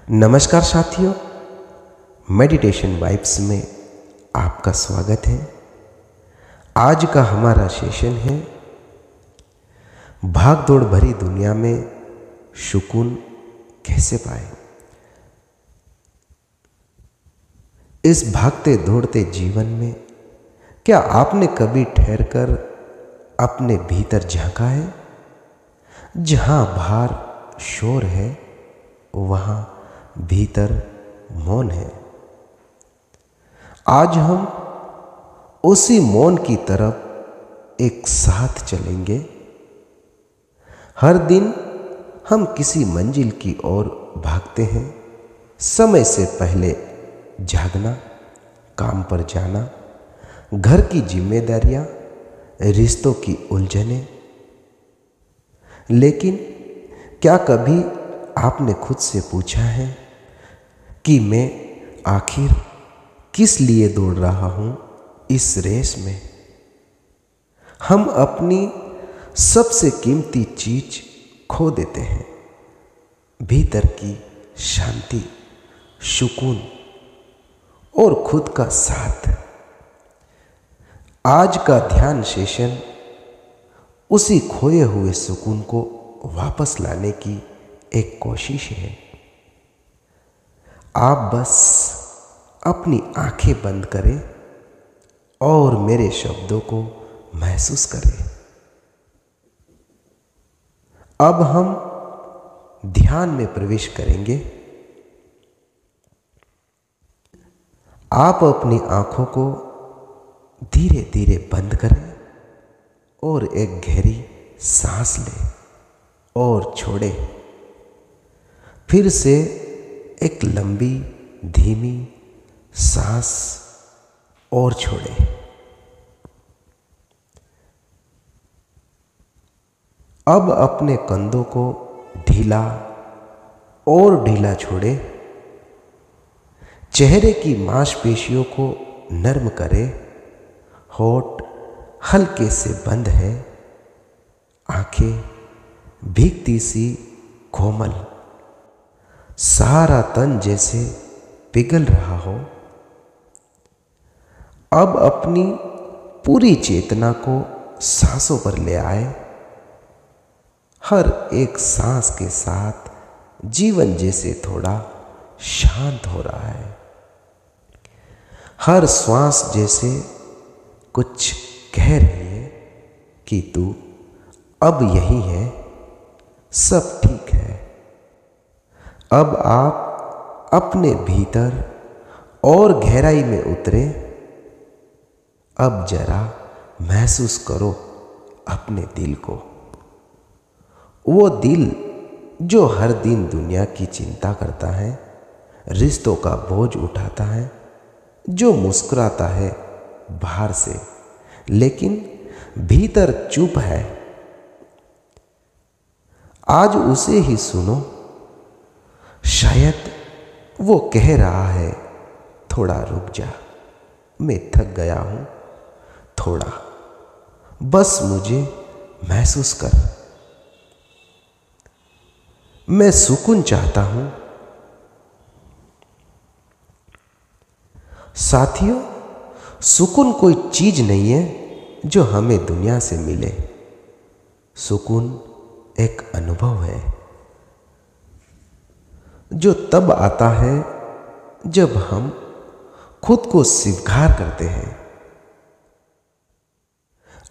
नमस्कार साथियों, meditation vibes में आपका स्वागत है। आज का हमारा सेशन है भागदौड़ भरी दुनिया में सुकून कैसे पाएं। इस भागते दौड़ते जीवन में क्या आपने कभी ठहरकर अपने भीतर झांका है? जहां बाहर शोर है वहां भीतर मौन है। आज हम उसी मौन की तरफ एक साथ चलेंगे। हर दिन हम किसी मंजिल की ओर भागते हैं। समय से पहले जागना, काम पर जाना, घर की जिम्मेदारियां, रिश्तों की उलझनें। लेकिन क्या कभी आपने खुद से पूछा है कि मैं आखिर किस लिए दौड़ रहा हूं इस रेस में? हम अपनी सबसे कीमती चीज खो देते हैं, भीतर की शांति, सुकून और खुद का साथ। आज का ध्यान सेशन उसी खोए हुए सुकून को वापस लाने की एक कोशिश है। आप बस अपनी आंखें बंद करें और मेरे शब्दों को महसूस करें। अब हम ध्यान में प्रवेश करेंगे। आप अपनी आंखों को धीरे धीरे बंद करें और एक गहरी सांस लें और छोड़ें। फिर से एक लंबी धीमी सांस और छोड़ें। अब अपने कंधों को ढीला और ढीला छोड़ें। चेहरे की मांसपेशियों को नर्म करें। होठ हल्के से बंद है, आंखें भीगती सी कोमल, सारा तन जैसे पिघल रहा हो। अब अपनी पूरी चेतना को सांसों पर ले आए। हर एक सांस के साथ जीवन जैसे थोड़ा शांत हो रहा है। हर श्वास जैसे कुछ कह रही है कि तू अब यही है, सब ठीक है। अब आप अपने भीतर और गहराई में उतरे। अब जरा महसूस करो अपने दिल को, वो दिल जो हर दिन दुनिया की चिंता करता है, रिश्तों का बोझ उठाता है, जो मुस्कुराता है बाहर से लेकिन भीतर चुप है। आज उसे ही सुनो। शायद वो कह रहा है, थोड़ा रुक जा, मैं थक गया हूं, थोड़ा बस मुझे महसूस कर। मैं सुकून चाहता हूं। साथियों, सुकून कोई चीज नहीं है जो हमें दुनिया से मिले। सुकून एक अनुभव है जो तब आता है जब हम खुद को स्वीकार करते हैं।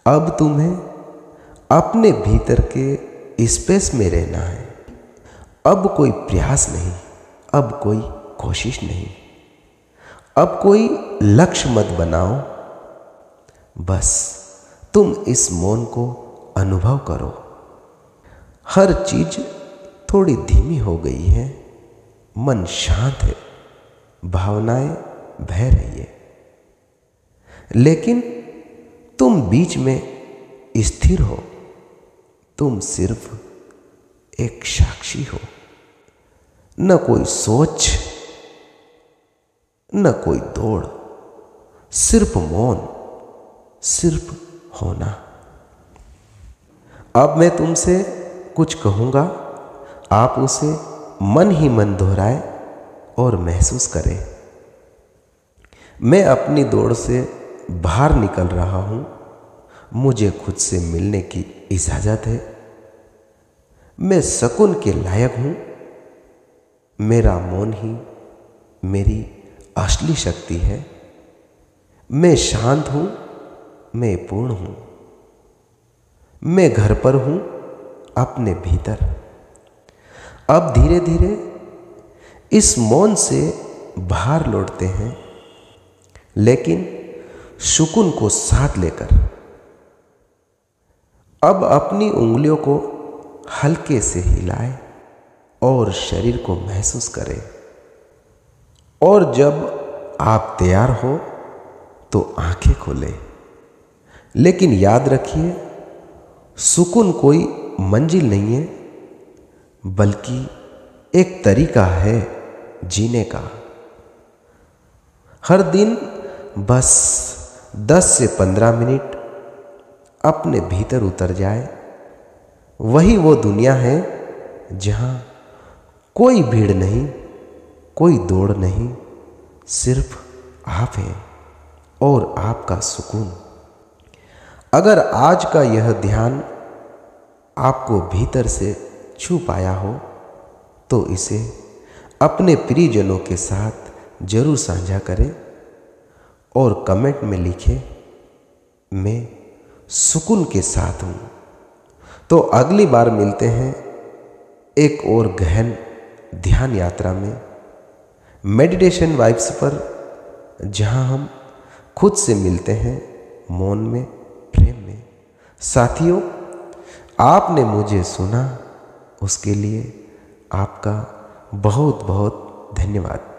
अब तुम्हें अपने भीतर के स्पेस में रहना है। अब कोई प्रयास नहीं, अब कोई कोशिश नहीं, अब कोई लक्ष्य मत बनाओ। बस तुम इस मौन को अनुभव करो। हर चीज थोड़ी धीमी हो गई है, मन शांत है, भावनाएं बह रही है, लेकिन तुम बीच में स्थिर हो। तुम सिर्फ एक साक्षी हो, न कोई सोच, न कोई दौड़, सिर्फ मौन, सिर्फ होना। अब मैं तुमसे कुछ कहूंगा, आप उसे मन ही मन दोहराए और महसूस करें। मैं अपनी दौड़ से बाहर निकल रहा हूँ। मुझे खुद से मिलने की इजाज़त है। मैं सुकून के लायक हूँ। मेरा मौन ही मेरी असली शक्ति है। मैं शांत हूँ। मैं पूर्ण हूँ। मैं घर पर हूँ अपने भीतर। अब धीरे धीरे इस मौन से बाहर लौटते हैं, लेकिन सुकून को साथ लेकर। अब अपनी उंगलियों को हल्के से हिलाएं और शरीर को महसूस करें। और जब आप तैयार हो तो आंखें खोलें। लेकिन याद रखिए, सुकून कोई मंजिल नहीं है, बल्कि एक तरीका है जीने का। हर दिन बस 10 से 15 मिनट अपने भीतर उतर जाए। वही वो दुनिया है जहां कोई भीड़ नहीं, कोई दौड़ नहीं, सिर्फ आप हैं और आपका सुकून। अगर आज का यह ध्यान आपको भीतर से छू पाया हो तो इसे अपने प्रियजनों के साथ जरूर साझा करें और कमेंट में लिखें, मैं सुकून के साथ हूँ। तो अगली बार मिलते हैं एक और गहन ध्यान यात्रा में, मेडिटेशन वाइब्स पर, जहाँ हम खुद से मिलते हैं मौन में, प्रेम में। साथियों, आपने मुझे सुना, उसके लिए आपका बहुत बहुत धन्यवाद।